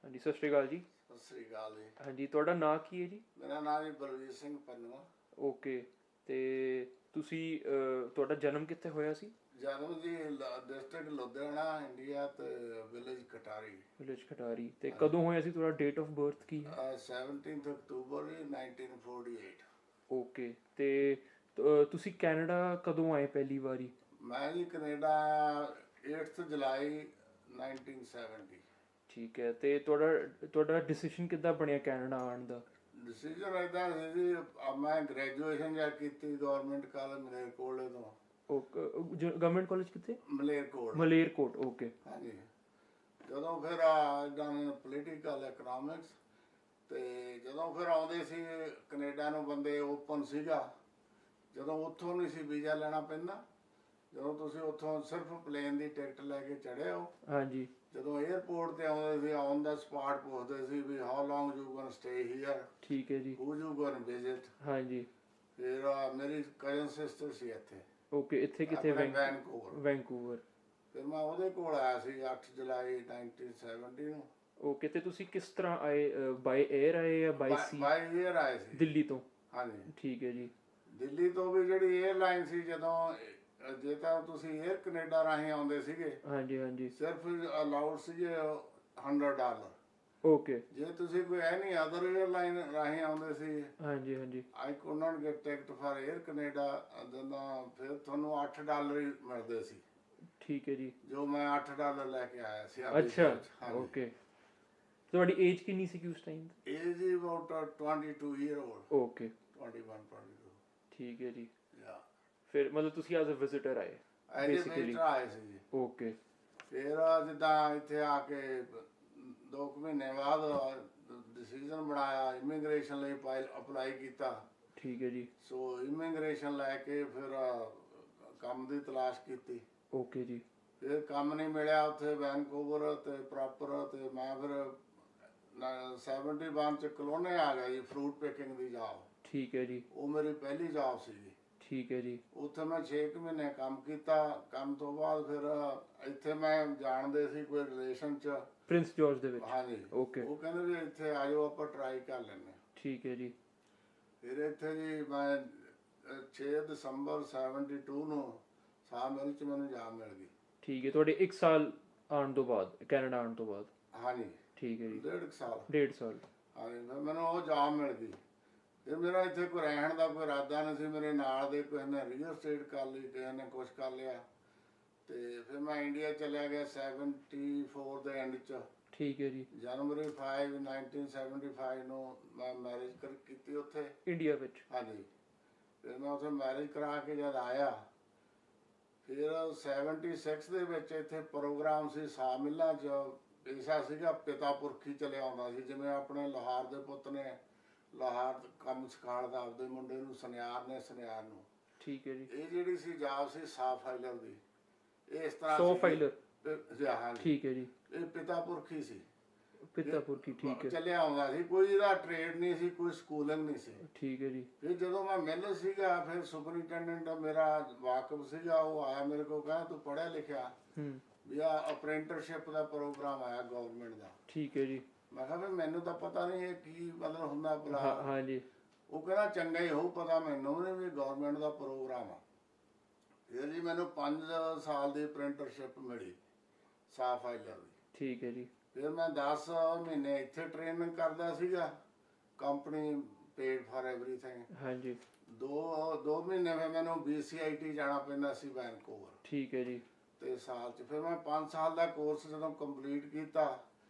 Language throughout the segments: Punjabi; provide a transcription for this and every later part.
ਹਾਂਜੀ, ਸਤਿ ਸ਼੍ਰੀ ਅਕਾਲ ਜੀ। ਸਤਿ ਸ੍ਰੀ ਅਕਾਲ ਜੀ। ਹਾਂਜੀ, ਤੁਹਾਡਾ ਨਾਂ ਕੀ ਹੈ ਜੀ? ਮੇਰਾ ਨਾਮ ਜੀ ਬਲਵੀਰ ਸਿੰਘ ਪੰਨੂ। ਓਕੇ। ਤੇ ਤੁਸੀਂ ਤੁਹਾਡਾ ਜਨਮ ਕਿੱਥੇ ਹੋਇਆ ਸੀ? ਜਨਮ ਜੀ ਡਿਸਟ੍ਰਿਕਟ ਲੁਧਿਆਣਾ, ਇੰਡੀਆ, ਤੇ ਵਿਲੇਜ ਕਟਾਰੀ। ਵਿਲੇਜ ਖਟਾਰੀ। ਤੇ ਕਦੋਂ ਹੋਇਆ ਸੀ? ਤੁਹਾਡਾ ਡੇਟ ਆਫ ਬਰਥ ਕੀ ਹੈ? 17 ਅਕਤੂਬਰ ਜੀ 1948। ਓਕੇ। ਤੇ ਤੁਸੀਂ ਕੈਨੇਡਾ ਕਦੋਂ ਆਏ ਪਹਿਲੀ ਵਾਰੀ? ਮੈਂ ਜੀ ਕੈਨੇਡਾ 8 ਜੁਲਾਈ 1970। ਠੀਕ ਹੈ। ਤੇ ਤੁਹਾਡਾ ਡਿਸੀਜਨ ਕਿੱਦਾਂ ਬਣਿਆ ਕੈਨੇਡਾ ਆਉਣ ਦਾ? ਡਿਸੀਜਨ ਇੱਦਾਂ ਸੀ ਜੀ, ਮੈਂ ਗ੍ਰੈਜੂਏਸ਼ਨ ਜਾਂ ਕੀਤੀ ਗੌਰਮੈਂਟ ਕਾਲਜ ਮਲੇਰਕੋਟਲੇ ਤੋਂ। ਗਵਰਨਮੈਂਟ ਕਾਲਜ ਕਿੱਥੇ? ਮਲੇਰਕੋਟ। ਮਲੇਰਕੋਟ, ਓਕੇ। ਹਾਂਜੀ। ਜਦੋਂ ਫਿਰ ਇੱਦਾਂ ਪੋਲੀਟੀਕਲ ਇਕਨੋਮਿਕਸ, ਤੇ ਜਦੋਂ ਫਿਰ ਆਉਂਦੇ ਸੀ ਕੈਨੇਡਾ ਨੂੰ ਬੰਦੇ, ਓਪਨ ਸੀਗਾ। ਜਦੋਂ ਉੱਥੋਂ ਨਹੀਂ ਸੀ ਵੀਜ਼ਾ ਲੈਣਾ ਪੈਂਦਾ, ਜਦੋਂ ਤੁਸੀਂ ਉੱਥੋਂ ਸਿਰਫ ਪਲੇਨ ਦੀ ਟਿਕਟ ਲੈ ਕੇ ਚੜ੍ਹੇ ਹੋ। ਹਾਂਜੀ। ਜਦੋਂ 에ਅਰਪੋਰਟ ਤੇ ਆਉਂਦੇ ਸੀ, ਔਨ ਦਾ ਸਪਾਟ ਪੁੱਛਦੇ ਸੀ ਵੀ how long you going stay here, ਠੀਕ ਹੈ ਜੀ। Who you going visit. ਹਾਂਜੀ। ਫਿਰ ਮੇਰੀ ਕਜ਼ਨ ਸਿਸਟਰ ਸੀ ਇੱਥੇ। ਓਕੇ। ਇੱਥੇ ਕਿੱਥੇ? ਵੈਨਕੂਵਰ। ਵੈਨਕੂਵਰ। ਫਿਰ ਮੈਂ ਉਹਦੇ ਕੋਲ ਆਇਆ ਸੀ 8 ਜੁਲਾਈ 1970 ਨੂੰ। ਓਕੇ। ਤੇ ਤੁਸੀਂ ਕਿਸ ਤਰ੍ਹਾਂ ਆਏ? ਬਾਈ 에ਅਰ ਆਏ ਜਾਂ ਬਾਈ ਸੀ? ਬਾਈ ਏਅਰ ਆਏ ਸੀ ਦਿੱਲੀ ਤੋਂ? ਹਾਂਜੀ। ਠੀਕ ਹੈ ਜੀ। ਦਿੱਲੀ ਤੋਂ ਵੀ ਜਿਹੜੀ 에ਅਰਲਾਈਨ ਸੀ, ਜਦੋਂ ਜੇ ਤਾਂ ਤੁਸੀਂ 에ਅਰ ਕੈਨੇਡਾ ਰਾਹੀਂ ਆਉਂਦੇ ਸੀਗੇ, ਹਾਂਜੀ ਹਾਂਜੀ। ਸਿਰਫ ਅਲਾਉਡ ਸੀ $100। ਓਕੇ। ਜੇ ਤੁਸੀਂ ਕੋਈ ਐਨੀ ਅਦਰ 에ਅਰਲਾਈਨ ਰਾਹੀਂ ਆਉਂਦੇ ਸੀ, ਹਾਂਜੀ ਹਾਂਜੀ। I could not get ticket for air Canada, ਜਦੋਂ ਫਿਰ ਤੁਹਾਨੂੰ $8 ਹੀ ਮਿਲਦੇ ਸੀ। ਠੀਕ ਹੈ ਜੀ। ਜੋ ਮੈਂ $8 ਲੈ ਕੇ ਆਇਆ ਸੀ। ਅੱਛਾ। ਓਕੇ। ਤੁਹਾਡੀ ਏਜ ਕਿੰਨੀ ਸੀ ਉਸ time? Age is about 22 year old. Okay. 21 22। ਠੀਕ ਹੈ ਜੀ। ਯਾ। ਫਿਰ ਮਤਲਬ ਤੁਸੀਂ ਐਜ਼ ਅ ਵਿਜ਼ਿਟਰ ਆਏ ਵਿਜ਼ਿਟਰ ਆਏ ਸੀ ਜੀ। ਓਕੇ। ਫਿਰ ਜਿੱਦਾਂ ਇੱਥੇ ਆ ਕੇ 2 ਮਹੀਨੇ ਬਾਅਦ ਡਿਸੀਜਨ ਬਣਾਇਆ, ਇਮੀਗ੍ਰੇਸ਼ਨ ਲਈ ਅਪਲਾਈ ਕੀਤਾ। ਠੀਕ ਹੈ ਜੀ। ਸੋ ਇਮੀਗ੍ਰੇਸ਼ਨ ਲੈ ਕੇ ਫਿਰ ਕੰਮ ਦੀ ਤਲਾਸ਼ ਕੀਤੀ। ਓਕੇ ਜੀ। ਫਿਰ ਕੰਮ ਨਹੀਂ ਮਿਲਿਆ ਉੱਥੇ ਵੈਨਕੂਵਰ ਤੇ ਪ੍ਰੋਪਰ, ਤੇ ਮੈਂ ਫਿਰ 71 ਚ ਕਲੋਨੇ ਆ ਗਿਆ ਜੀ, ਫਰੂਟ ਪਿਕਿੰਗ ਦੀ ਜੌਬ। ਠੀਕ ਹੈ ਜੀ। ਉਹ ਮੇਰੀ ਪਹਿਲੀ ਜੌਬ ਸੀਗੀ। ਠੀਕ ਹੈ ਜੀ। ਉੱਥੇ ਮੈਂ 6 ਮਹੀਨੇ ਕੰਮ ਕੀਤਾ। ਕੰਮ ਤੋਂ ਬਾਅਦ ਫਿਰ ਇੱਥੇ ਮੈਂ ਜਾਣਦੇ ਸੀ ਕੋਈ ਰਿਲੇਸ਼ਨ ਚ, ਪ੍ਰਿੰਸ ਜਾਰਜ ਦੇ ਵਿੱਚ? ਹਾਂਜੀ। ਓਕੇ। ਉਹ ਕਹਿੰਦੇ ਵੀ ਇੱਥੇ ਆ ਜਾਓ, ਆਪਾਂ ਟਰਾਈ ਕਰ ਲੈਂਦੇ ਹਾਂ। ਠੀਕ ਹੈ ਜੀ। ਫਿਰ ਇੱਥੇ ਜੀ ਮੈਂ 6 ਦਸੰਬਰ 72 ਨੂੰ ਸਾਹ ਮਿਲ ਚ ਮੈਨੂੰ ਜੌਬ ਮਿਲ ਗਈ। ਠੀਕ ਹੈ। ਤੁਹਾਡੇ 1 ਸਾਲ ਆਉਣ ਤੋਂ ਬਾਅਦ, ਕੈਨੇਡਾ ਆਉਣ ਤੋਂ ਬਾਅਦ? ਹਾਂਜੀ। ਠੀਕ ਹੈ ਜੀ। 1.5 ਸਾਲ। 1.5 ਸਾਲ। ਹਾਂਜੀ। ਫਿਰ ਮੈਨੂੰ ਉਹ ਜੌਬ ਮਿਲ ਗਈ। ਫਿਰ ਮੇਰਾ ਇੱਥੇ ਕੋਈ ਰਹਿਣ ਦਾ ਕੋਈ ਇਰਾਦਾ ਨਹੀਂ ਸੀ। ਮੇਰੇ ਨਾਲ ਦੇ ਕਿਸੇ ਨੇ ਰੀਅਲ ਸਟੇਟ ਕਰ ਲਈ, ਕਿਸੇ ਨੇ ਕੁਛ ਕਰ ਲਿਆ, ਤੇ ਫਿਰ ਮੈਂ ਇੰਡੀਆ ਚਲਿਆ ਗਿਆ 74 ਦੇ ਐਂਡ ਚ। ਠੀਕ ਹੈ ਜੀ। ਜਨਵਰੀ 5 1975 ਨੂੰ ਮੈਂ ਮੈਰਿਜ ਕੀਤੀ ਉੱਥੇ ਇੰਡੀਆ ਵਿੱਚ? ਹਾਂਜੀ। ਫਿਰ ਮੈਂ ਉੱਥੇ ਮੈਰਿਜ ਕਰਾ ਕੇ ਜਦ ਆਇਆ, ਫਿਰ 76 ਦੇ ਵਿੱਚ ਇੱਥੇ ਪ੍ਰੋਗਰਾਮ ਸੀ ਸਾਹ-ਮਿੱਲਾਂ 'ਚ। ਪੇਸ਼ਾ ਸੀਗਾ ਪਿਤਾ ਪੁਰਖੀ ਚਲਿਆ ਆਉਂਦਾ ਸੀ, ਜਿਵੇਂ ਆਪਣੇ ਲਾਹੌਰ ਦੇ ਪੁੱਤ ਨੇ ਲਾਹੌਰ ਕੰਮ ਸਿਖਾਲਦਾ ਆਪਦੇ ਮੁੰਡੇ ਨੂੰ, ਸੁਨਿਆਰ ਨੇ ਸੁਨਿਆਰ ਨੂੰ। ਠੀਕ ਹੈ ਜੀ। ਇਹ ਜਿਹੜੀ ਸੀ ਜਾਬ ਸੀ ਸਾਹ ਫਾਈਲਰ ਦੀ। ਇਸ ਤਰ੍ਹਾਂ ਸੌ ਫਾਈਲਰ? ਹਾਂਜੀ। ਠੀਕ ਹੈ ਜੀ। ਇਹ ਪਿਤਾ ਪੁਰਖੀ ਸੀ। ਪਿਤਾ ਪੁਰਖੀ। ਠੀਕ ਹੈ। ਚੱਲਿਆ ਆਉਂਦਾ ਸੀ, ਕੋਈ ਇਹਦਾ ਟ੍ਰੇਡ ਨਹੀਂ ਸੀ, ਕੋਈ ਸਕੂਲਿੰਗ ਨਹੀਂ ਸੀ। ਠੀਕ ਹੈ ਜੀ। ਫਿਰ ਜਦੋਂ ਮੈਂ ਮਿਲ ਸੀਗਾ, ਫਿਰ ਸੁਪਰਿੰਟੈਂਡੈਂਟ ਮੇਰਾ ਵਾਕਫ ਸੀਗਾ, ਉਹ ਆਇਆ ਮੇਰੇ ਕੋਲ, ਕਹਿੰਦਾ ਤੂੰ ਪੜ੍ਹਿਆ ਲਿਖਿਆ ਵੀ ਆ ਅਪ੍ਰੈਂਟਿਸਸ਼ਿਪ ਦਾ ਪ੍ਰੋਗਰਾਮ ਆਇਆ ਗਵਰਨਮੈਂਟ ਦਾ। ਠੀਕ ਹੈ ਜੀ। ਮੈਂ ਕਿਹਾ ਵੀ ਮੈਨੂੰ ਤਾਂ ਪਤਾ ਨਹੀਂ ਇਹ ਕੀ ਮਤਲਬ ਹੁੰਦਾ ਭਲਾ। ਹਾਂਜੀ। ਉਹ ਕਹਿੰਦਾ ਚੰਗਾ ਹੀ ਹੋਊ, ਪਤਾ ਮੈਨੂੰ ਨਹੀਂ ਵੀ ਗਵਰਨਮੈਂਟ ਦਾ ਪ੍ਰੋਗਰਾਮ ਆ। ਫਿਰ ਜੀ ਮੈਨੂੰ 5 ਸਾਲ ਦੀ ਅਪ੍ਰੈਂਟਿਸਸ਼ਿਪ ਮਿਲੀ ਸਾਹ ਫਾਈਲਰ ਦੀ। ਠੀਕ ਹੈ ਜੀ। ਫਿਰ ਮੈਂ 10 ਮਹੀਨੇ ਇੱਥੇ ਟ੍ਰੇਨਿੰਗ ਕਰਦਾ ਸੀਗਾ, ਕੰਪਨੀ ਪੇਡ ਫਾਰ ਐਵਰੀਥਿੰਗ। ਹਾਂਜੀ। 2 ਮਹੀਨੇ ਫਿਰ ਮੈਨੂੰ BCIT ਜਾਣਾ ਪੈਂਦਾ ਸੀ ਵੈਨਕੂਵਰ। ਠੀਕ ਹੈ ਜੀ। ਤੇ ਸਾਲ ਚ ਫਿਰ ਮੈਂ 5 ਸਾਲ ਦਾ ਕੋਰਸ ਜਦੋਂ ਕੰਪਲੀਟ ਕੀਤਾ,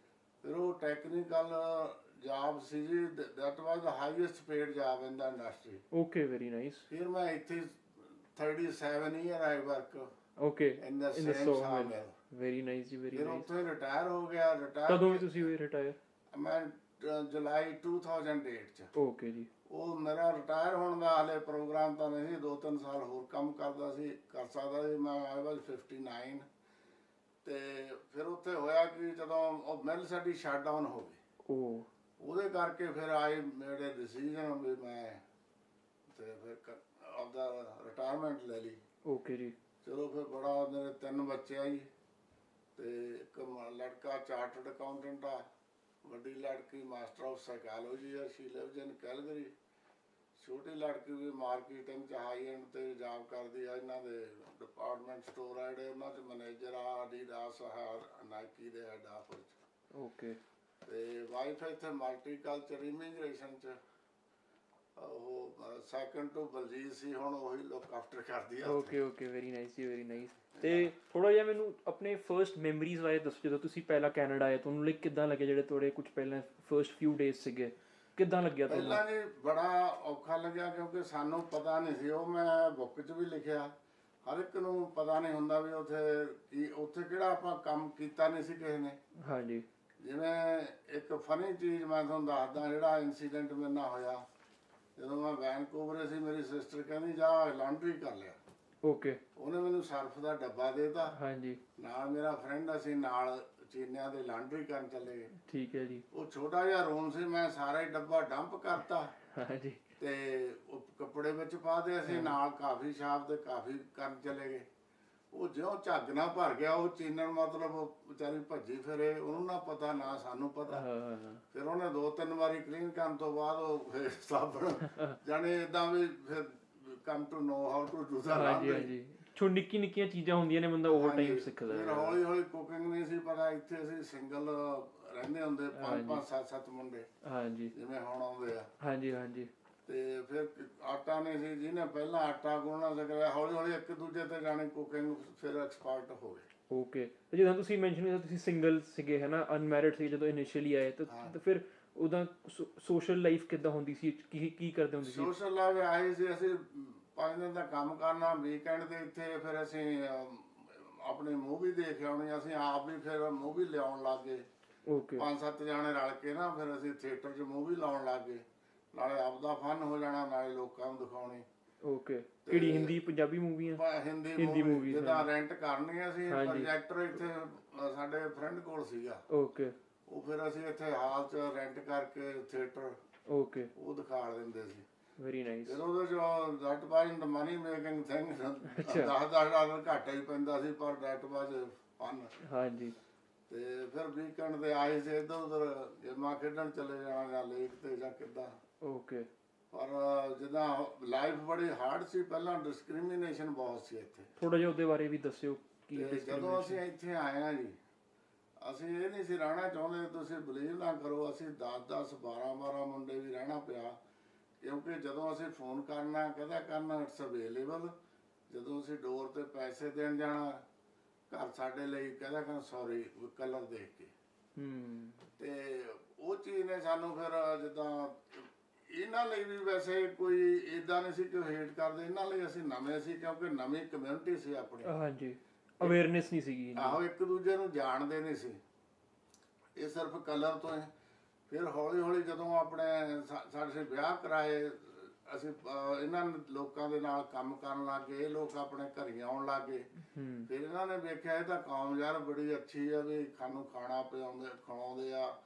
ਫਿਰ ਉਹ ਟੈਕਨੀਕਲ ਜੌਬ ਸੀ ਜੀ, that was the highest paid job in the industry. Okay, very nice. ਫਿਰ ਮੈਂ ਇੱਥੇ 37 year I work okay in the same sawmill. Very nice ਜੀ, ਵੈਰੀ ਫਿਰ ਨਾਈਸ। ਉੱਥੇ ਰਿਟਾਇਰ ਹੋ ਗਿਆ। ਕਦੋਂ ਵੀ ਤੁਸੀਂ ਹੋਏ ਰਿਟਾਇਰ? ਮੈਂ ਜੁਲਾਈ 2008 ਚ। ਓਕੇ ਜੀ। ਉਹ ਮੇਰਾ ਰਿਟਾਇਰ ਹੋਣ ਦਾ ਹਾਲੇ ਪ੍ਰੋਗਰਾਮ ਤਾਂ ਨਹੀਂ ਸੀ, 2-3 ਸਾਲ ਹੋਰ ਕੰਮ ਕਰ ਸਕਦਾ ਸੀ ਮੈਂ। ਆਈ ਵਾਜ਼ 59। ਤੇ ਫਿਰ ਉੱਥੇ ਹੋਇਆ ਕਿ ਜਦੋਂ ਉਹ ਮਿਲ ਸਾਡੀ ਸ਼ਟ ਡਾਊਨ ਹੋ ਗਈ, ਉਹਦੇ ਕਰਕੇ ਫਿਰ ਆਏ ਮੇਰੇ ਡਿਸੀਜਨ ਵੀ ਮੈਂ ਤੇ ਫਿਰ ਆਪਦਾ ਰਿਟਾਇਰਮੈਂਟ ਲੈ ਲਈ। ਓਕੇ ਜੀ। ਚਲੋ ਫਿਰ ਬੜਾ, ਮੇਰੇ 3 ਬੱਚੇ ਆ ਜੀ, ਤੇ ਇੱਕ ਲੜਕਾ ਚਾਰਟਰਡ ਅਕਾਊਂਟੈਂਟ ਆ, ਵੱਡੀ ਲੜਕੀ ਮਾਸਟਰ ਆਫ ਸਾਈਕੋਲੋਜੀ ਆ, ਸ਼ੀ ਲਿਵਸ ਇਨ ਕੈਲਗਰੀ। ਛੋਟੀ ਲੜਕੀ ਵੀ ਮਾਰਕੀਟਿੰਗ ਚ ਹਾਈ ਐਂਡ ਤੇ ਜੌਬ ਕਰਦੀ ਆ, ਇਹਨਾਂ ਦੇ ਡਿਪਾਰਟਮੈਂਟ ਸਟੋਰ ਆ ਜਿਹੜੇ ਉਹਨਾਂ ਚ ਮੈਨੇਜਰ ਆ, ਐਡੀਡਾਸ ਆ, ਨਾਈਕੀ ਦੇ ਹੈਡ ਆਫਿਸ। ਓਕੇ। ਤੇ ਵਾਈਫ ਇੱਥੇ ਮਲਟੀਕਲਚਰ ਇਮੀਗ੍ਰੇਸ਼ਨ ਚ ਉਹ ਸੈਕੰਡ ਟੂ ਬਲਜੀਤ ਸੀ, ਹੁਣ ਉਹੀ ਲੁੱਕ ਆਫਟਰ ਕਰਦੀ ਆ। ਓਕੇ ਓਕੇ, ਵੈਰੀ ਨਾਈਸ ਜੀ, ਵੈਰੀ ਨਾਈਸ। ਤੇ ਥੋੜਾ ਜਿਹਾ ਮੈਨੂੰ ਆਪਣੇ ਫਰਸਟ ਮੈਮਰੀਜ਼ ਬਾਰੇ ਦੱਸੋ, ਜਦੋਂ ਤੁਸੀਂ ਪਹਿਲਾਂ ਕੈਨੇਡਾ ਆਏ ਤੁਹਾਨੂੰ ਲਾਈਕ ਕਿੱਦਾਂ ਲੱਗਿਆ, ਜਿਹੜੇ ਤੁਹਾਡੇ ਕੁਝ ਪਹਿਲਾਂ ਫਰਸਟ ਫਿਊ ਡੇਜ਼ ਸੀਗੇ, ਕਿੱਦਾਂ ਲੱਗਿਆ ਤੁਹਾਨੂੰ? ਪਹਿਲਾਂ ਜੀ ਬੜਾ ਔਖਾ ਲੱਗਿਆ ਕਿਉਂਕਿ ਸਾਨੂੰ ਪਤਾ ਨਹੀਂ ਸੀ, ਉਹ ਮੈਂ ਬੁੱਕ 'ਚ ਵੀ ਲਿਖਿਆ, ਹਰ ਇੱਕ ਨੂੰ ਪਤਾ ਨਹੀਂ ਹੁੰਦਾ ਵੀ ਉੱਥੇ ਕਿਹੜਾ ਆਪਾਂ ਕੰਮ ਕੀਤਾ ਨਹੀਂ ਸੀ ਕਿਸੇ ਨੇ। ਹਾਂਜੀ। ਜਿਵੇਂ ਇੱਕ ਫਨੀ ਚੀਜ਼ ਮੈਂ ਤੁਹਾਨੂੰ ਦੱਸਦਾ, ਜਿਹੜਾ ਇਨਸੀਡੈਂਟ ਮੇਰੇ ਨਾਲ ਹੋਇਆ ਜਦੋਂ ਮੈਂ ਵੈਨਕੂਵਰ ਸੀ, ਮੇਰੀ ਸਿਸਟਰ ਕਹਿੰਦੀ ਜਾ ਲਾਂਡਰੀ ਕਰ ਲਿਆ। ਓਕੇ। ਉਹਨੇ ਮੈਨੂੰ ਸਰਫ ਦਾ ਡੱਬਾ ਦੇਤਾ। ਹਾਂਜੀ। ਨਾਲ ਮੇਰਾ ਫਰੈਂਡ, ਅਸੀਂ ਨਾਲ ਚੀਨਿਆਂ ਦੇ ਲਾਂਡਰੀ ਕਰਨ ਚਲੇ ਗਏ। ਠੀਕ ਹੈ ਜੀ। ਉਹ ਛੋਟਾ ਜਿਹਾ ਰੂਮ ਸੀ, ਮੈਂ ਸਾਰਾ ਹੀ ਡੱਬਾ ਡੰਪ ਕਰਤਾ। ਹਾਂਜੀ। ਤੇ ਉਹ ਕੱਪੜੇ ਵਿੱਚ ਪਾ ਦੇ, ਅਸੀਂ ਨਾਲ ਕਾਫੀ ਸ਼ਾਪ ਤੇ ਕਾਫੀ ਕਰਨ ਚਲੇ ਗਏ। ਉਹ ਜਿਉਂ ਝੱਗ ਨਾ ਭਰ ਗਿਆ, ਉਹ ਚੀਨਣ ਮਤਲਬ ਉਹ ਵਿਚਾਰੀ ਭੱਜੀ ਫਿਰੇ, ਉਹਨੂੰ ਨਾ ਪਤਾ ਨਾ ਸਾਨੂੰ ਪਤਾ। ਫਿਰ ਉਹਨੇ 2-3 ਵਾਰੀ ਕਲੀਨ ਕਰਨ ਤੋਂ ਬਾਅਦ ਉਹ ਫਿਰ ਸਾਬਣ ਜਾਣੇ ਏਦਾਂ ਵੀ ਫਿਰ come to know how to do ਦਾ। ਹਾਂਜੀ ਹਾਂਜੀ, ਛੋ ਨਿੱਕੀ ਨਿੱਕੀਆਂ ਚੀਜ਼ਾਂ ਹੁੰਦੀਆਂ ਨੇ, ਬੰਦਾ ਓਵਰ ਟਾਈਮ ਸਿੱਖਦਾ। ਫਿਰ ਹੌਲੀ ਹੌਲੀ ਕੁਕਿੰਗ ਨਹੀਂ ਸੀ ਪਤਾ, ਇੱਥੇ ਅਸੀਂ ਸਿੰਗਲ ਰਹਿੰਦੇ ਹੁੰਦੇ 5-5 7-7 ਮੁੰਡੇ। ਹਾਂਜੀ। ਜਿਵੇਂ ਹੁਣ ਆਉਂਦੇ ਆ। ਹਾਂਜੀ ਹਾਂਜੀ। ਤੇ ਫਿਰ ਆਟਾ ਨਹੀਂ ਸੀ, ਜਿਹਨੇ ਪਹਿਲਾਂ ਆਟਾ ਗੁੰਨਣਾ ਸਿੱਖਿਆ, ਹੌਲੀ ਹੌਲੀ ਇੱਕ ਦੂਜੇ ਤੇ ਜਾਣੀ ਕੁਕਿੰਗ ਫਿਰ ਐਕਸਪਰਟ ਹੋ ਗਏ। ਓਕੇ। ਜਿੱਦਾਂ ਤੁਸੀਂ ਮੈਂਸ਼ਨ ਕੀਤਾ ਤੁਸੀਂ ਸਿੰਗਲ ਸੀਗੇ ਹੈ ਨਾ, ਅਨਮੈਰਿਡ ਸੀ ਜਦੋਂ ਇਨੀਸ਼ੀਅਲੀ ਆਏ, ਤਾਂ ਫਿਰ ਉਹਦਾ ਸੋਸ਼ਲ ਲਾਈਫ ਕਿੱਦਾਂ ਹੁੰਦੀ ਸੀ, ਕੀ ਕਰਦੇ ਹੁੰਦੇ ਸੀ? ਸੋਸ਼ਲ ਲਾਈਫ ਆਈ ਸੀ, ਅਸੀਂ 5 ਦਿਨ ਦਾ ਕੰਮ ਕਰਨਾ, ਵੀਕਐਂਡ ਤੇ ਇੱਥੇ ਫਿਰ ਅਸੀਂ ਆਪਣੀ ਮੂਵੀ ਦੇਖ ਆਉਣੀ। ਅਸੀਂ ਆਪ ਵੀ ਫਿਰ ਮੂਵੀ ਲਿਆਉਣ ਲੱਗ ਗਏ। ਓਕੇ। 5-7 ਜਾਣੇ ਰਲ ਕੇ ਨਾ ਫਿਰ ਅਸੀਂ ਥੀਏਟਰ 'ਚ ਮੂਵੀ ਲਾਉਣ ਲੱਗ ਗਏ, ਨਾਲੇ ਆਪਦਾ ਫਨ ਹੋ ਜਾਣਾ, ਨਾਲੇ ਲੋਕਾਂ ਨੂੰ ਦਿਖਾਉਣੀ। ਓਕੇ। ਕਿਹੜੀ, ਹਿੰਦੀ ਪੰਜਾਬੀ ਮੂਵੀਆਂ? ਹਿੰਦੀ ਮੂਵੀ। ਜਿੱਦਾਂ ਰੈਂਟ ਕਰਨੀ ਅਸੀਂ ਪ੍ਰੋਜੈਕਟਰ ਇੱਥੇ ਸਾਡੇ ਫਰੈਂਡ ਕੋਲ ਸੀਗਾ। ਓਕੇ। ਉਹ ਫਿਰ ਅਸੀਂ ਇੱਥੇ ਹਾਲ 'ਚ ਰੈਂਟ ਕਰਕੇ ਥੀਏਟਰ ਓਕੇ ਉਹ ਦਿਖਾ ਦਿੰਦੇ ਸੀ। Very nice. ਫਿਰ ਉਹਦੇ 'ਚ that was the money making thing. $10 ਘੱਟ ਹੀ ਪੈਂਦਾ ਸੀ, ਪਰ ਦੈਟ ਵਾਜ਼ ਫਨ। ਹਾਂਜੀ। ਤੇ ਫਿਰ ਵੀਕਐਂਡ ਤੇ ਆਏ ਸੀ, ਇੱਧਰ ਉੱਧਰ ਗੇਮਾਂ ਖੇਡਣ ਚਲੇ ਜਾਣਾ, ਜਾਂ ਲੇਕ ਤੇ ਜਾਂ ਕਿੱਦਾਂ। ਓਕੇ। ਪਰ ਜਿੱਦਾਂ ਲਾਈਫ ਬੜੀ ਹਾਰਡ ਸੀ ਪਹਿਲਾਂ, ਡਿਸਕ੍ਰਿਮੀਨੇਸ਼ਨ ਬਹੁਤ ਸੀ ਇੱਥੇ। ਥੋੜਾ ਜਿਹਾ ਉਹਦੇ ਬਾਰੇ ਵੀ ਦੱਸਿਓ। ਜਦੋਂ ਅਸੀਂ ਇੱਥੇ ਆਏ ਹਾਂ ਜੀ, ਅਸੀਂ ਇਹ ਨਹੀਂ ਸੀ ਰਹਿਣਾ ਚਾਹੁੰਦੇ, ਤੁਸੀਂ ਬਲੀਵ ਨਾ ਕਰੋ, ਅਸੀਂ 10-10 12-12 ਮੁੰਡੇ ਵੀ ਰਹਿਣਾ ਪਿਆ। ਕਿਉਂਕਿ ਜਦੋਂ ਅਸੀਂ ਫੋਨ ਕਰਨਾ ਕਰਨਾ ਇਟਸ ਅਵੇਲੇਬਲ, ਜਦੋਂ ਅਸੀਂ ਡੋਰ ਤੇ ਪੈਸੇ ਦੇਣ ਜਾਣਾ, ਘਰ ਸਾਡੇ ਲਈ ਕਹਿੰਦਾ ਸੌਰੀ ਕਲਰ ਦੇਖ ਕੇ। ਤੇ ਉਹ ਚੀਜ਼ ਨੇ ਸਾਨੂੰ ਫਿਰ ਜਿੱਦਾਂ ਇਹਨਾਂ ਲਈ ਵੀ ਵੈਸੇ ਕੋਈ ਇਦਾਂ ਨਹੀਂ ਸੀ ਕਿ ਹੇਟ ਕਰਦੇ, ਇਹਨਾਂ ਲਈ ਅਸੀਂ ਨਵੇਂ ਸੀ ਕਿਉਂਕਿ ਨਵੀਂ ਕਮਿਊਨਿਟੀ ਸੀ ਆਪਣੀ। ਹਾਂਜੀ। ਅਵੇਅਰਨੈਸ ਨਹੀਂ ਸੀਗੀ। ਆਹੋ, ਇੱਕ ਦੂਜੇ ਨੂੰ ਜਾਣਦੇ ਨਹੀਂ ਸੀ, ਇਹ ਸਿਰਫ ਕਲਰ ਤੋਂ ਹੈ। ਫਿਰ ਹੌਲੀ ਹੌਲੀ ਜਦੋਂ ਆਪਣੇ ਸਾਡੇ ਵਿਆਹ ਕਰਾਏ, ਅਸੀਂ ਇਹਨਾਂ ਲੋਕਾਂ ਦੇ ਨਾਲ ਕੰਮ ਕਰਨ ਲੱਗ ਗਏ, ਇਹ ਲੋਕ ਆਪਣੇ ਘਰੇ ਆਉਣ ਲੱਗ ਗਏ। ਫਿਰ ਇਹਨਾਂ ਨੇ ਵੇਖਿਆ ਇਹ ਤਾਂ ਕੌਮ ਯਾਰ ਬੜੀ ਅੱਛੀ ਆ, ਵੀ ਸਾਨੂੰ ਖਾਣਾ ਖਿਲਾਉਂਦੇ ਆ,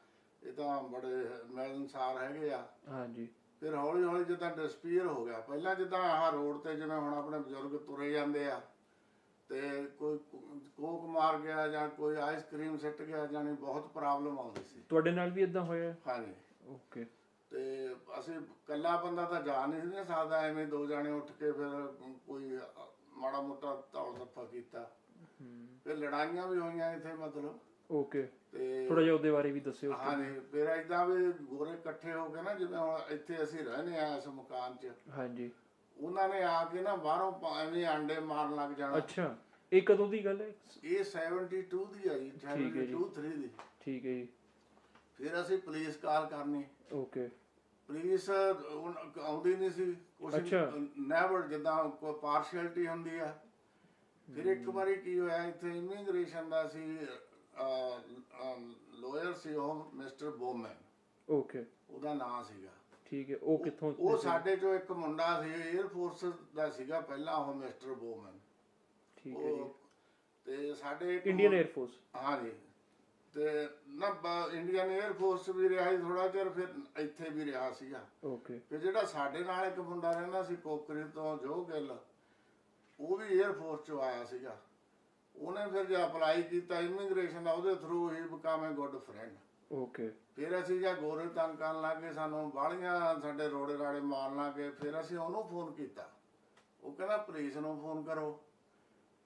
ਇਹ ਤਾਂ ਬੜੇ ਮਿਲਣਸਾਰ ਹੈਗੇ ਆ। ਹਾਂਜੀ। ਫਿਰ ਹੌਲੀ ਹੌਲੀ ਜਿੱਦਾਂ ਡਿਸਪੀਅਰ ਹੋ ਗਿਆ। ਪਹਿਲਾਂ ਜਿੱਦਾਂ ਆਹ ਰੋਡ ਤੇ ਜਿਵੇਂ ਹੁਣ ਆਪਣੇ ਬਜ਼ੁਰਗ ਤੁਰੇ ਜਾਂਦੇ ਆ, ਤੇ ਕੋਈ ਕੋਕ ਮਾਰ ਗਿਆ ਜਾਂ ਕੋਈ ਆਈਸਕ੍ਰੀਮ ਸਿੱਟ ਗਿਆ, ਜਾਣੀ ਬਹੁਤ ਪ੍ਰੋਬਲਮ ਆਉਂਦੀ ਸੀ। ਤੁਹਾਡੇ ਨਾਲ ਵੀ ਇਦਾਂ ਹੋਇਆ? ਹਾਂਜੀ। ਓਕੇ। ਤੇ ਅਸੀਂ ਇਕੱਲਾ ਬੰਦਾ ਤਾਂ ਜਾ ਨਹੀਂ ਸੀ ਸਕਦਾ, ਐਵੇਂ 2 ਜਾਣੇ ਉੱਠ ਕੇ ਫਿਰ ਕੋਈ ਮਾੜਾ ਮੋਟਾ ਧੌਲ ਧੱਪਾ ਕੀਤਾ। ਫਿਰ ਲੜਾਈਆਂ ਵੀ ਹੋਈਆਂ ਇੱਥੇ ਮਤਲਬ। ਓਕੇ। ਤੇ ਥੋੜਾ ਜਿਹਾ ਉਹਦੇ ਬਾਰੇ ਵੀ ਦੱਸਿਓ। ਹਾਂਜੀ। ਫਿਰ ਏਦਾਂ ਵੀ ਗੋਰੇ ਇਕੱਠੇ ਹੋ ਕੇ ਨਾ, ਜਿਵੇਂ ਹੁਣ ਇੱਥੇ ਅਸੀਂ ਰਹਿੰਦੇ ਆ ਇਸ ਮਕਾਨ 'ਚ। ਹਾਂਜੀ। ਉਹਨਾਂ ਨੇ ਆ ਕੇ ਨਾ ਬਾਹਰੋਂ ਐਵੇਂ ਆਂਡੇ ਮਾਰਨ ਲੱਗ ਜਾਣਾ। ਅੱਛਾ। ਇਹ ਕਦੋਂ ਦੀ ਗੱਲ ਹੈ? ਇਹ 72 ਦੀ ਆ ਜੀ, 72-3 ਦੀ। ਠੀਕ ਹੈ ਜੀ। ਫਿਰ ਅਸੀਂ ਪੁਲਿਸ ਕਾਲ ਕਰਨੀ। ਓਕੇ। ਪੁਲਿਸ ਆਉਂਦੀ ਨਹੀਂ ਸੀ ਕੁਛ। ਨੈਵਰ, ਜਿੱਦਾਂ ਕੋਈ ਪਾਰਸ਼ੈਲਿਟੀ ਹੁੰਦੀ ਆ। ਫਿਰ ਇੱਕ ਵਾਰੀ ਕੀ ਹੋਇਆ, ਇੱਥੇ ਇਮੀਗ੍ਰੇਸ਼ਨ ਦਾ ਸੀ ਲੋਅਰ ਸੀ, ਉਹ ਮਿਸਟਰ ਬੋਮੈਨ। ਓਕੇ। ਉਹਦਾ ਨਾਂ ਸੀਗਾ। ਠੀਕ ਹੈ। ਉਹ ਕਿੱਥੋਂ? ਉਹ ਸਾਡੇ ਚੋਂ ਇੱਕ ਮੁੰਡਾ ਸੀ, 에ਅਰ ਫੋਰਸ ਦਾ ਸੀਗਾ ਪਹਿਲਾਂ, ਉਹ ਮਿਸਟਰ ਬੋਮੈਨ। ਠੀਕ ਹੈ ਜੀ। ਤੇ ਸਾਡੇ ਇੰਡੀਅਨ 에ਅਰ ਫੋਰਸ। ਹਾਂਜੀ। ਤੇ ਨਾ ਇੰਡੀਅਨ 에ਅਰ ਫੋਰਸ ਵੀ ਰਿਹਾ ਸੀ ਥੋੜਾ ਚਿਰ, ਫਿਰ ਇੱਥੇ ਵੀ ਰਿਹਾ ਸੀਗਾ। ਓਕੇ। ਤੇ ਜਿਹੜਾ ਸਾਡੇ ਨਾਲ ਇੱਕ ਮੁੰਡਾ ਰਹਿੰਦਾ ਸੀ ਕੋਕਰੀ ਤੋਂ, ਜੋ ਗਿੱਲ, ਉਹ ਵੀ 에ਅਰ ਫੋਰਸ ਚੋਂ ਆਇਆ ਸੀਗਾ। ਉਹਨੇ ਫਿਰ ਜੇ ਅਪਲਾਈ ਕੀਤਾ ਇਮੀਗ੍ਰੇਸ਼ਨ ਦਾ, ਉਹਦੇ ਥਰੂ ਹੀ ਬਿਕਮ ਏ ਗੁੱਡ ਫਰੈਂਡ। ਓਕੇ। ਫਿਰ ਅਸੀਂ ਜਾਂ ਗੋਰੇ ਤੰਗ ਕਰਨ ਲੱਗੇ, ਸਾਨੂੰ ਬਾਹਲੀਆਂ ਸਾਡੇ ਰੋੜੇ ਰਾੜੇ ਮਾਰਨ ਲੱਗੇ। ਫਿਰ ਅਸੀਂ ਉਹਨੂੰ ਫੋਨ ਕੀਤਾ, ਉਹ ਕਹਿੰਦਾ ਪੁਲਿਸ ਨੂੰ ਫੋਨ ਕਰੋ।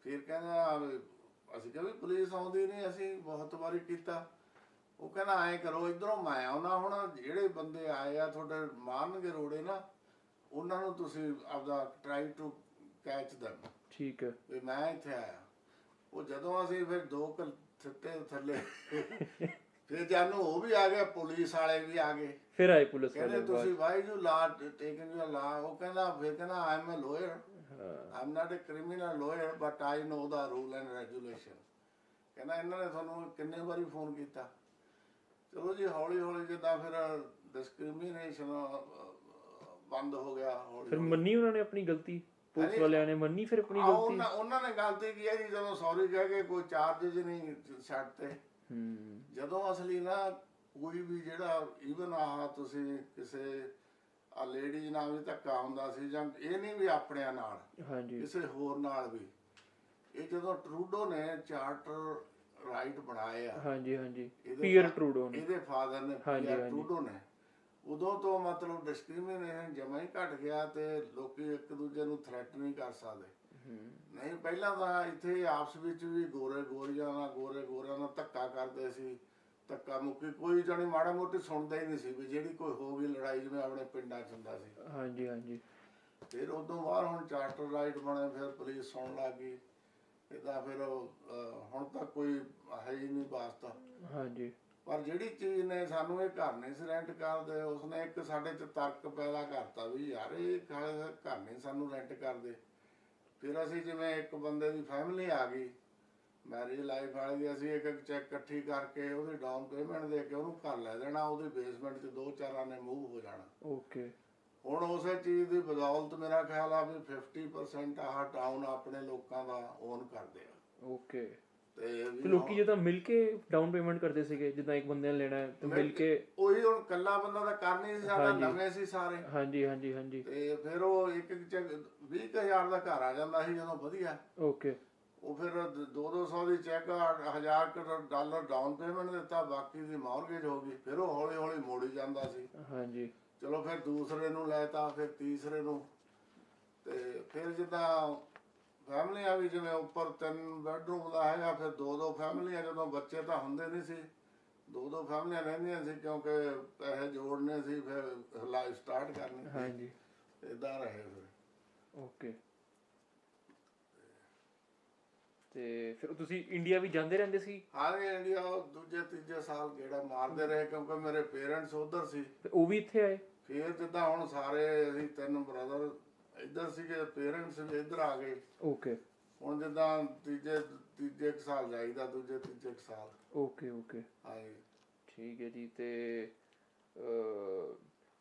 ਫਿਰ ਕਹਿੰਦਾ ਵੀ ਅਸੀਂ ਕਿਹਾ ਵੀ ਪੁਲਿਸ ਆਉਂਦੀ ਨਹੀਂ, ਅਸੀਂ ਬਹੁਤ ਵਾਰੀ ਕੀਤਾ। ਉਹ ਕਹਿੰਦਾ ਐਂ ਕਰੋ, ਇੱਧਰੋਂ ਮੈਂ ਆਉਣਾ, ਹੁਣ ਜਿਹੜੇ ਬੰਦੇ ਆਏ ਆ ਤੁਹਾਡੇ ਮਾਰਨਗੇ ਰੋੜੇ ਨਾ, ਉਹਨਾਂ ਨੂੰ ਤੁਸੀਂ ਆਪਦਾ ਟਰਾਈ ਟੂ ਕੈਚ ਦੈਮ। ਠੀਕ ਹੈ। ਵੀ ਮੈਂ ਇੱਥੇ ਆਇਆ। ਉਹ ਜਦੋਂ ਅਸੀਂ ਫਿਰ 2 ਸਿੱਟੇ ਥੱਲੇ ਫਿਰ ਜਾਨੂੰ ਉਹ ਵੀ ਆ ਗਿਆ, ਪੁਲਿਸ ਵਾਲੇ ਵੀ ਆ ਗਏ। ਫਿਰ ਆਏ ਪੁਲਿਸ ਕਹਿੰਦੇ ਵਾਲੇ ਤੁਸੀਂ why you law taken you law. ਉਹ ਕਹਿੰਦਾ ਫਿਰ ਕਹਿੰਦਾ I am a lawyer, I am not a criminal lawyer but I know the rule and regulation. ਕਹਿੰਦਾ ਇਹਨਾਂ ਨੇ ਤੁਹਾਨੂੰ ਕਿੰਨੇ ਵਾਰੀ ਫੋਨ ਕੀਤਾ। ਚਲੋ ਜੀ ਹੌਲੀ ਹੌਲੀ ਜਿੱਦਾਂ ਫਿਰ ਡਿਸਕ੍ਰਿਮੀਨੇਸ਼ਨ ਬੰਦ ਹੋ ਗਿਆ। ਫਿਰ ਮੰਨੀ ਉਹਨਾਂ ਨੇ ਆਪਣੀ ਗਲਤੀ, ਪੁਲਿਸ ਵਾਲਿਆਂ ਨੇ ਮੰਨੀ ਫਿਰ ਆਪਣੀ ਗਲਤੀ। ਉਹਨਾਂ ਨੇ ਗਲਤੀ ਕੀ ਹੈ ਜੀ, ਜਦੋਂ ਸੌਰੀ ਕਹਿ ਕੇ ਕੋਈ ਚਾਰਜਸ ਨਹੀਂ ਛੱਡਤੇ। ਜਦੋਂ ਅਸਲੀ ਨਾ ਕੋਈ ਵੀ ਜਿਹੜਾ ਈਵਨ ਆਹ ਤੁਸੀਂ ਕਿਸੇ ਆ ਲੇਡੀਜ਼ ਨਾਲ ਵੀ ਧੱਕਾ ਹੁੰਦਾ ਸੀ, ਜਾਂ ਇਹ ਨਹੀਂ ਵੀ ਆਪਣਿਆਂ ਨਾਲ, ਹਾਂਜੀ, ਕਿਸੇ ਹੋਰ ਨਾਲ ਵੀ। ਇਹ ਜਦੋਂ ਟਰੂਡੋ ਨੇ ਚਾਰਟਰ ਰਾਈਟ ਬਣਾਏ ਆ, ਹਾਂਜੀ ਹਾਂਜੀ, ਪੀਅਰ ਟਰੂਡੋ ਨੇ, ਇਹਦੇ ਫਾਦਰ ਨੇ, ਪੀਅਰ ਟਰੂਡੋ ਨੇ, ਉਦੋਂ ਤੋਂ ਮਤਲਬ ਡਿਸਕ੍ਰਿਮੀਨੇਸ਼ਨ ਜਮਾ ਹੀ ਘਟ ਗਿਆ ਤੇ ਲੋਕੀ ਇੱਕ ਦੂਜੇ ਨੂੰ ਥ੍ਰੈਟ ਨਹੀਂ ਕਰ ਸਕਦੇ। ਨਹੀਂ ਪਹਿਲਾਂ ਤਾਂ ਇੱਥੇ ਆਪਸ ਵਿੱਚ ਵੀ ਗੋਰੇ ਗੋਰੀਆਂ ਨਾਲ, ਗੋਰੇ ਗੋਰਿਆਂ ਨਾਲ ਧੱਕਾ ਕਰਦੇ ਸੀ। ਧੱਕਾ ਮੁੱਕੀ ਕੋਈ ਜਾਣੀ ਮਾੜਾ ਮੋਟੀ ਸੁਣਦਾ ਹੀ ਨਹੀਂ ਸੀ ਵੀ ਜਿਹੜੀ ਕੋਈ ਹੋ ਗਈ ਲੜਾਈ, ਜਿਵੇਂ ਆਪਣੇ ਪਿੰਡਾਂ 'ਚ ਹੁੰਦਾ ਸੀ। ਹਾਂਜੀ ਹਾਂਜੀ। ਫਿਰ ਉਦੋਂ ਬਾਅਦ ਹੁਣ ਚਾਰਟਰ ਰਾਈਟ ਬਣੇ, ਫਿਰ ਪੁਲਿਸ ਸੁਣਨ ਲੱਗ ਗਈ। ਇੱਦਾਂ ਫਿਰ ਹੁਣ ਤੱਕ ਕੋਈ ਹੈ ਹੀ ਨਹੀਂ ਵਾਸਤਾ। ਹਾਂਜੀ। ਪਰ ਜਿਹੜੀ ਚੀਜ਼ ਨੇ ਸਾਨੂੰ ਇਹ ਘਰ ਨਹੀਂ ਸੀ ਰੈਂਟ ਕਰਦੇ, ਉਸਨੇ ਇੱਕ ਸਾਡੇ 'ਚ ਤਰਕ ਪੈਦਾ ਕਰਤਾ ਵੀ ਯਾਰ ਇਹ ਘਰ ਨਹੀਂ ਸਾਨੂੰ ਰੈਂਟ ਕਰਦੇ। ਫਿਰ ਅਸੀਂ ਜਿਵੇਂ ਇੱਕ ਬੰਦੇ ਦੀ ਫੈਮਿਲੀ ਆ ਗਈ, ਮੈਰਿਜ ਲਾਈਫ ਵਾਲੀ ਦੀ, ਅਸੀਂ ਇੱਕ ਚੈੱਕ ਇਕੱਠੀ ਕਰਕੇ ਉਹਦੀ ਡਾਊਨ ਪੇਮੈਂਟ ਦੇ ਕੇ ਉਹਨੂੰ ਘਰ ਲੈ ਦੇਣਾ, ਉਹਦੀ ਬੇਸਮੈਂਟ 'ਚ 2-4 ਨੇ ਮੂਵ ਹੋ ਜਾਣਾ। ਓਕੇ। ਹੁਣ ਉਸੇ ਚੀਜ਼ ਦੀ ਬਦੌਲਤ ਮੇਰਾ ਖਿਆਲ ਆ ਵੀ 50% ਆਹ ਟਾਊਨ ਆਪਣੇ ਲੋਕਾਂ ਦਾ ਓਨ ਕਰਦੇ ਆ। ਓਕੇ। ਤੇ ਲੋਕੀ ਜਿੱਦਾਂ ਮਿਲ ਕੇ ਡਾਊਨ ਪੇਮੈਂਟ ਕਰਦੇ ਸੀਗੇ, ਜਿੱਦਾਂ ਇੱਕ ਬੰਦੇ ਨੇ ਲੈਣਾ ਹੈ ਤੇ ਮਿਲ ਕੇ। ਉਹੀ ਹੁਣ ਕੱਲਾ ਬੰਦਾ ਤਾਂ ਕਰ ਨਹੀਂ ਸੀ ਸਕਦਾ, ਨਵੇਂ ਸੀ ਸਾਰੇ। ਹਾਂਜੀ ਹਾਂਜੀ ਹਾਂਜੀ। ਤੇ ਫਿਰ ਉਹ ਇੱਕ 20,000 ਦਾ ਘਰ ਆ ਜਾਂਦਾ ਸੀ ਜਦੋਂ ਵਧੀਆ। ਓਕੇ। ਉਹ ਫਿਰ 200-200 ਦੀ ਚੈੱਕ, $1000 ਡਾਊਨ ਪੇਮੈਂਟ ਦਿੱਤਾ, ਬਾਕੀ ਦੀ ਮੌਰਗੇਜ ਹੋ ਗਈ। ਫਿਰ ਉਹ ਹੌਲੀ ਹੌਲੀ ਮੋੜੀ ਜਾਂਦਾ ਸੀ। ਹਾਂਜੀ। ਚਲੋ ਫਿਰ ਦੂਸਰੇ ਨੂੰ ਲੈਤਾ, ਫਿਰ ਤੀਸਰੇ ਨੂੰ। ਤੇ ਫਿਰ ਜਿੱਦਾਂ ਫੈਮਲੀਆਂ ਵੀ ਜਿਵੇਂ ਉੱਪਰ 3 ਬੈਡਰੂਮ ਦਾ ਹੈਗਾ, ਫਿਰ 2-2 ਫੈਮਲੀਆਂ। ਜਦੋਂ ਬੱਚੇ ਤਾਂ ਹੁੰਦੇ ਨਹੀਂ ਸੀ, 2-2 ਫੈਮਲੀਆਂ ਰਹਿੰਦੀਆਂ ਸੀ ਕਿਉਂਕਿ ਪੈਸੇ ਜੋੜਨੇ ਸੀ, ਫਿਰ ਲਾਈਫ ਸਟਾਰਟ ਕਰਨੀ। ਹਾਂਜੀ। ਇਦਾਂ ਰਹੇ ਫਿਰ। ਓਕੇ। ਤੇ ਫਿਰ ਤੁਸੀਂ ਇੰਡੀਆ ਵੀ ਜਾਂਦੇ ਰਹਿੰਦੇ ਸੀ? ਹਾਂ, ਇੰਡੀਆ ਦੂਜੇ-ਤੀਜੇ ਸਾਲ ਗੇੜਾ ਮਾਰਦੇ ਰਹੇ ਕਿਉਂਕਿ ਮੇਰੇ ਪੇਰੈਂਟਸ ਉਧਰ ਸੀ। ਉਹ ਵੀ ਇੱਥੇ ਆਏ? ਫਿਰ ਜਿੱਦਾਂ ਹੁਣ ਸਾਰੇ ਅਸੀਂ 3 ਬ੍ਰਦਰ ਇੱਧਰ ਸੀਗੇ, ਪੇਰੈਂਟਸ ਵੀ ਇੱਧਰ ਆ ਗਏ। ਓਕੇ। ਹੁਣ ਜਿੱਦਾਂ ਤੀਜੇ ਸਾਲ ਜਾਈਦਾ, ਦੂਜੇ-ਤੀਜੇ ਸਾਲ। Okay okay. ਹਾਂਜੀ, ਠੀਕ ਹੈ ਜੀ। ਤੇ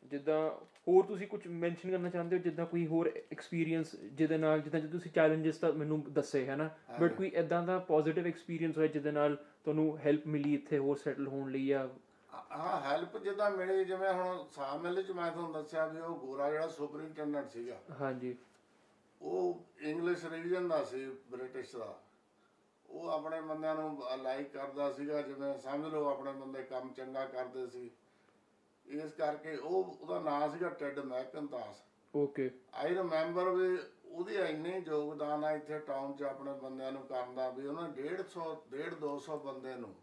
ਜਿੱਦਾਂ ਹੋਰ ਤੁਸੀਂ ਕੁਝ ਮੈਂਸ਼ਨ ਕਰਨਾ ਚਾਹੁੰਦੇ ਹੋ, ਜਿੱਦਾਂ ਕੋਈ ਹੋਰ ਐਕਸਪੀਰੀਅੰਸ ਜਿਹਦੇ ਨਾਲ, ਜਿੱਦਾਂ ਤੁਸੀਂ ਚੈਲੰਜਸ ਤਾਂ ਮੈਨੂੰ ਦੱਸੇ ਹੈ ਨਾ, ਬਟ ਕੋਈ ਇੱਦਾਂ ਦਾ ਪੋਜ਼ਿਟਿਵ ਐਕਸਪੀਰੀਅੰਸ ਹੋਇਆ ਜਿਹਦੇ ਨਾਲ ਤੁਹਾਨੂੰ ਹੈਲਪ ਮਿਲੀ ਇੱਥੇ ਹੋਰ ਸੈਟਲ ਹੋਣ ਲਈ? ਜਾਂ ਹਾਂ, ਹੈਲਪ ਜਿੱਦਾਂ ਮਿਲੀ, ਜਿਵੇਂ ਹੁਣ ਸਾਮਿਲ 'ਚ ਮੈਂ ਤੁਹਾਨੂੰ ਦੱਸਿਆ ਵੀ ਉਹ ਗੋਰਾ ਜਿਹੜਾ ਸੁਪਰਿੰਟੈਂਡੈਂਟ ਸੀਗਾ, ਹਾਂਜੀ, ਉਹ ਇੰਗਲਿਸ਼ ਰੀਜਨ ਦਾ ਸੀ, ਬ੍ਰਿਟਿਸ਼ ਦਾ। ਉਹ ਆਪਣੇ ਬੰਦਿਆਂ ਨੂੰ ਲਾਈਕ ਕਰਦਾ ਸੀਗਾ, ਜਿਵੇਂ ਸਮਝ ਲਓ ਆਪਣੇ ਬੰਦੇ ਕੰਮ ਚੰਗਾ ਕਰਦੇ ਸੀ, ਇਸ ਕਰਕੇ ਉਹਦਾ ਨਾਂ ਸੀਗਾ ਟੈਡ ਮੈਕਇੰਟਾਸ਼। ਓਕੇ। ਆਈ ਰਿਮੈਂਬਰ ਵੀ ਉਹਦੀ ਇੰਨੀ ਯੋਗਦਾਨ ਆ ਇੱਥੇ ਟਾਊਨ 'ਚ ਆਪਣੇ ਬੰਦਿਆਂ ਨੂੰ ਕਰਨ ਦਾ ਵੀ ਉਹਨੇ 150-200 ਬੰਦੇ ਨੂੰ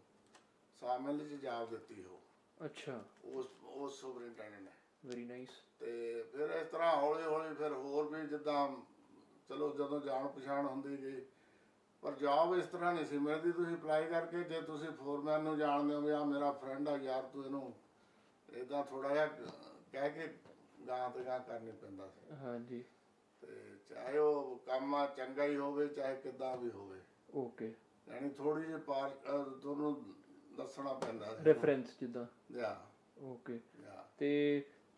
ਸਾਮਿਲ 'ਚ ਜਾਬ ਦਿੱਤੀ। ਉਹ ਅੱਛਾ, ਉਸ ਸੁਪਰਿੰਟੈਂਡੈਂਟ ਨੇ। Very nice. ਤੇ ਫਿਰ ਇਸ ਤਰ੍ਹਾਂ ਹੌਲੀ ਹੌਲੀ ਫਿਰ ਹੋਰ ਵੀ ਜਿੱਦਾਂ ਚਲੋ ਜਦੋਂ ਜਾਣ ਪਛਾਣ ਹੁੰਦੀ ਗਈ, ਪਰ ਜੌਬ ਇਸ ਤਰ੍ਹਾਂ ਨਹੀਂ ਸੀ ਮਿਲਦੀ। ਤੁਸੀਂ ਅਪਲਾਈ ਕਰਕੇ ਜੇ ਤੁਸੀਂ ਫੋਰਮੈਨ ਨੂੰ ਜਾਣਦੇ ਹੋ ਵੀ ਆ ਮੇਰਾ ਫਰੈਂਡ ਆ ਯਾਰ, ਤੂੰ ਇਹਨੂੰ ਇੱਦਾਂ ਥੋੜ੍ਹਾ ਜਿਹਾ ਕਹਿ ਕੇ ਗਾਂ ਤੇ ਗਾਂ ਕਰਨੀ ਪੈਂਦਾ ਸੀ। ਹਾਂਜੀ। ਤੇ ਚਾਹੇ ਉਹ ਕੰਮ ਆ ਚੰਗਾ ਹੀ ਹੋਵੇ, ਚਾਹੇ ਕਿੱਦਾਂ ਵੀ ਹੋਵੇ। ਓਕੇ। ਯਾਨੀ ਥੋੜ੍ਹੀ ਜਿਹੀ ਤੁਹਾਨੂੰ ਦੱਸਣਾ ਪੈਂਦਾ ਸੀ ਰੈਫਰੈਂਸ ਜਿੱਦਾਂ। ਯਾ। ਓਕੇ।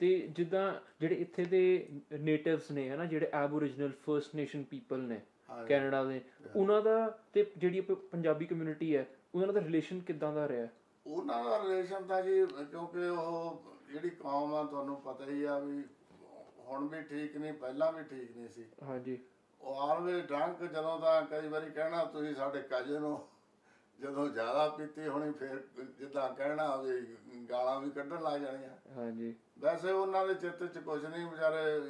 ਤੇ ਜਿੱਦਾਂ ਜਿਹੜੇ ਇੱਥੇ ਦੇ ਨੇਟਿਵਸ ਨੇ ਹੈ ਨਾ, ਜਿਹੜੇ ਐਬੋਰੀਜਨਲ ਫਰਸਟ ਨੇਸ਼ਨ ਪੀਪਲ ਨੇ ਕੈਨੇਡਾ ਦੇ, ਉਹਨਾਂ ਦਾ ਤੇ ਜਿਹੜੀ ਪੰਜਾਬੀ ਕਮਿਊਨਿਟੀ ਹੈ, ਉਹਨਾਂ ਦਾ ਰਿਲੇਸ਼ਨ ਕਿੱਦਾਂ ਦਾ ਰਿਹਾ? ਉਹਨਾਂ ਦਾ ਰਿਲੇਸ਼ਨ ਤਾਂ ਜੀ, ਕਿਉਂਕਿ ਉਹ ਜਿਹੜੀ ਕੌਮ ਆ ਤੁਹਾਨੂੰ ਪਤਾ ਹੀ ਆ ਵੀ ਹੁਣ ਵੀ ਠੀਕ ਨਹੀਂ, ਪਹਿਲਾਂ ਵੀ ਠੀਕ ਨਹੀਂ ਸੀ। ਹਾਂਜੀ। ਉਹ ਆਲਵੇਜ਼ ਡਰੰਕ, ਜਦੋਂ ਤਾਂ ਕਈ ਵਾਰੀ ਕਹਿਣਾ ਤੁਸੀਂ ਸਾਡੇ ਕਜ਼ਨ ਹੋ, ਜਦੋਂ ਜ਼ਿਆਦਾ ਪੀਤੀ ਹੋਣੀ ਫਿਰ ਜਿੱਦਾਂ ਕਹਿਣਾ ਵੀ ਗਾਲਾਂ ਵੀ ਕੱਢਣ ਲੱਗ ਜਾਣੀਆਂ। ਹਾਂਜੀ ਵੈਸੇ ਉਹਨਾਂ ਦੇ ਚਿੱਤ 'ਚ ਕੁਝ ਨਹੀਂ, ਵਿਚਾਰੇ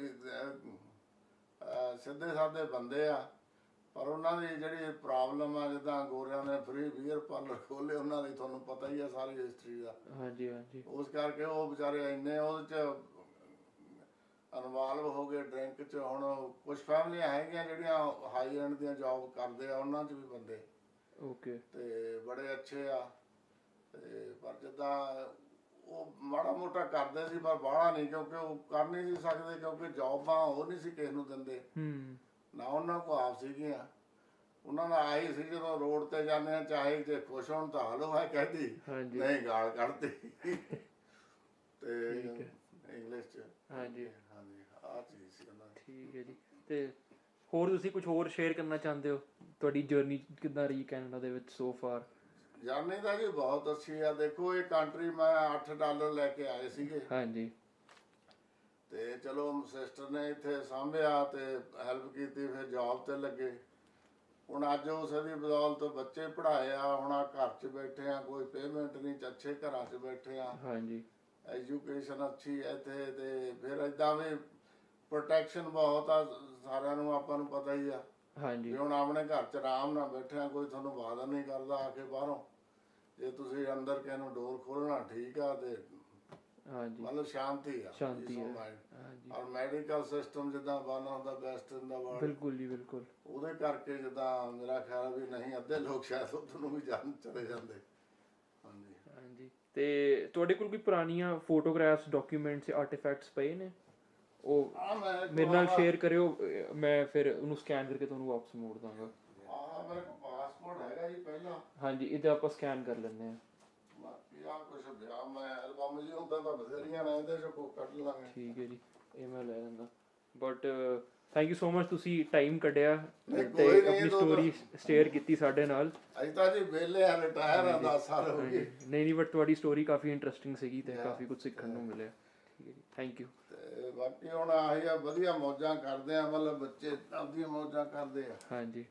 ਸਿੱਧੇ ਸਾਦੇ ਬੰਦੇ ਆ, ਪਰ ਉਹਨਾਂ ਦੀ ਜਿਹੜੀ ਪ੍ਰੋਬਲਮ ਆ, ਜਿੱਦਾਂ ਗੋਰਿਆਂ ਨੇ ਫ੍ਰੀ ਬੀਅਰ ਪਾਰਲਰ ਖੋਲੇ, ਉਹਨਾਂ ਦੀ ਤੁਹਾਨੂੰ ਪਤਾ ਹੀ ਆ ਸਾਰੀ ਹਿਸਟਰੀ ਦਾ। ਹਾਂਜੀ ਹਾਂਜੀ ਉਸ ਕਰਕੇ ਉਹ ਵਿਚਾਰੇ ਇੰਨੇ ਉਹਦੇ 'ਚ ਇਨਵੋਲਵ ਹੋ ਗਏ ਡਰਿੰਕ 'ਚ। ਹੁਣ ਕੁਝ ਫੈਮਲੀਆਂ ਹੈਗੀਆਂ ਜਿਹੜੀਆਂ ਹਾਈ ਐਂਡ ਦੀਆਂ ਜੌਬ ਕਰਦੇ ਆ, ਉਹਨਾਂ 'ਚ ਵੀ ਬੰਦੇ ਓਕੇ ਤੇ ਬੜੇ ਅੱਛੇ ਆ। ਤੇ ਪਰ ਜਿੱਦਾਂ ਉਹ ਮਾੜਾ ਮੋਟਾ ਕਰਦੇ ਸੀ, ਪਰ ਬਾਹਲਾ ਨਹੀਂ, ਕਿਉਂਕਿ ਉਹ ਕਰ ਨਹੀਂ ਸੀ ਸਕਦੇ, ਕਿਉਂਕਿ ਜੌਬਾਂ ਉਹ ਨਹੀਂ ਸੀ ਕਿਸੇ ਨੂੰ ਦਿੰਦੇ, ਨਾ ਉਹਨਾਂ ਕੋਲ ਆਪ ਸੀਗੀਆਂ। ਉਹਨਾਂ ਦਾ ਆਹੀ ਸੀ, ਜਦੋਂ ਰੋਡ ਤੇ ਜਾਂਦੇ ਆ, ਚਾਹੇ ਜੇ ਖੁਸ਼ ਹੋਣ ਤਾਂ ਹਲੋ ਹੈ ਕਹਿੰਦੀ, ਨਹੀਂ ਗਾਲ ਕੱਢਦੀ ਤੇ ਇੰਗਲਿਸ਼ 'ਚ। ਹਾਂਜੀ ਹਾਂਜੀ ਆਹ ਚੀਜ਼ ਸੀ ਉਹਨਾਂ ਦੀ। ਠੀਕ ਹੈ ਜੀ। ਤੇ ਹੋਰ ਤੁਸੀਂ ਕੁਝ ਹੋਰ ਸ਼ੇਅਰ ਕਰਨਾ ਚਾਹੁੰਦੇ ਹੋ? ਤੁਹਾਡੀ ਜਰਨੀ ਕਿੱਦਾਂ ਰਹੀ ਕੈਨੇਡਾ ਦੇ ਵਿੱਚ ਸੋ ਫਾਰ? ਜਰਨੀ ਤਾਂ ਜੀ ਬਹੁਤ ਅੱਛੀ ਆ। ਦੇਖੋ ਇਹ ਕੰਟਰੀ ਮੈਂ $8 ਲੈ ਕੇ ਆਏ ਸੀਗੇ। ਹਾਂਜੀ ਤੇ ਚਲੋ ਸਿਸਟਰ ਨੇ ਇੱਥੇ ਸਾਂਭਿਆ ਤੇ ਹੈਲਪ ਕੀਤੀ, ਫਿਰ ਜੌਬ ਤੇ ਲੱਗੇ। ਹੁਣ ਅੱਜ ਉਸ ਦੀ ਬਦੌਲਤ ਬੱਚੇ ਪੜ੍ਹਾਏ ਆ, ਹੁਣ ਆ ਘਰ 'ਚ ਬੈਠੇ ਆ, ਕੋਈ ਪੇਮੈਂਟ ਨਹੀਂ, ਅੱਛੇ ਘਰਾਂ 'ਚ ਬੈਠੇ ਆ। ਹਾਂਜੀ ਐਜੂਕੇਸ਼ਨ ਅੱਛੀ ਹੈ ਇੱਥੇ। ਤੇ ਫਿਰ ਏਦਾਂ ਵੀ ਪ੍ਰੋਟੈਕਸ਼ਨ ਬਹੁਤ ਆ ਸਾਰਿਆਂ ਨੂੰ, ਆਪਾਂ ਨੂੰ ਪਤਾ ਹੀ ਆ। ਹਾਂਜੀ ਵੀ ਹੁਣ ਆਪਣੇ ਘਰ 'ਚ ਆਰਾਮ ਨਾਲ ਬੈਠਿਆ, ਕੋਈ ਤੁਹਾਨੂੰ ਬਾਧਾ ਨਹੀਂ ਕਰਦਾ ਆ ਕੇ ਬਾਹਰੋਂ। ਜੇ ਤੁਸੀਂ ਅੰਦਰ ਕਿਸੇ ਨੂੰ ਡੋਰ ਖੋਲਣਾ ਠੀਕ ਆ, ਤੇ ਹਾਂਜੀ ਮਤਲਬ ਸ਼ਾਂਤੀ ਆ, ਸ਼ਾਂਤੀ ਹੈ। ਹਾਂਜੀ। ਔਰ ਮੈਡੀਕਲ ਸਿਸਟਮ ਜਿੱਦਾਂ one of the best in the world, ਬਿਲਕੁਲ ਜੀ ਬਿਲਕੁਲ। ਉਹਦੇ ਕਰਕੇ ਜਿੱਦਾਂ ਮੇਰਾ ਖਿਆਲ ਵੀ ਨਹੀਂ, ਅੱਧੇ ਲੋਕ ਸ਼ਾਇਦ ਉੱਧਰ ਨੂੰ ਵੀ ਚਲੇ ਜਾਂਦੇ। ਹਾਂਜੀ ਹਾਂਜੀ। ਤੇ ਤੁਹਾਡੇ ਕੋਲ ਕੋਈ ਪੁਰਾਣੀਆਂ ਫੋਟੋਗ੍ਰਾਫਸ, ਡਾਕੂਮੈਂਟਸ, ਆਰਟੀਫੈਕਟਸ ਪਏ ਨੇ? ਉਹ ਮੇਰੇ ਨਾਲ ਸ਼ੇਅਰ ਕਰਿਓ, ਮੈਂ ਫਿਰ ਉਹਨੂੰ ਸਕੈਨ ਕਰਕੇ ਤੁਹਾਨੂੰ ਵਾਪਸ ਮੋੜ ਦਾਂਗਾ। ਆਹ ਮੇਰੇ ਕੋਲ ਪਾਸਪੋਰਟ ਹੈਗਾ ਜੀ ਪਹਿਲਾਂ। ਹਾਂਜੀ ਇਹਦਾ ਆਪਾਂ ਸਕੈਨ ਕਰ ਲੈਂਦੇ ਹਾਂ। ਬਾਕੀ ਆ ਕੁਛ ਵਿਆਹ ਮੈਂ ਐਲਬਮ ਜੀ ਹੁੰਦਾ ਤਾਂ ਬਥੇਰੀਆਂ ਨੇ, ਇਹਦੇ 'ਚੋਂ ਕੋਈ ਕੱਢ ਲਾਂਗੇ। ਠੀਕ ਹੈ ਜੀ, ਇਹ ਮੈਂ ਲੈ ਲੈਂਦਾ। But thank you so much, ਤੁਸੀਂ ਟਾਈਮ ਕੱਢਿਆ ਤੇ ਆਪਣੀ ਸਟੋਰੀ ਸ਼ੇਅਰ ਕੀਤੀ ਸਾਡੇ ਨਾਲ। ਅਜੇ ਤਾਂ ਜੀ ਵਿਹਲੇ ਆ, ਰਿਟਾਇਰ ਆ, 10 ਸਾਲ ਹੋ ਗਏ। ਨਹੀਂ ਬਟ ਤੁਹਾਡੀ ਸਟੋਰੀ ਕਾਫੀ ਇੰਟਰਸਟਿੰਗ ਸੀਗੀ ਤੇ ਕਾਫੀ ਕੁਝ ਸਿੱਖਣ ਨੂੰ ਮਿਲਿਆ। ਠੀਕ ਹੈ ਜੀ, ਥੈਂਕ ਯੂ। ਤੇ ਬਾਕੀ ਹੁਣ ਆਹੀ ਆ, ਵਧੀਆ ਮੌਜਾਂ ਕਰਦੇ ਆ, ਮਤਲਬ ਬੱਚੇ ਆਪਦੀਆਂ ਮੌਜਾਂ ਕਰਦੇ ਆ। ਹਾਂਜੀ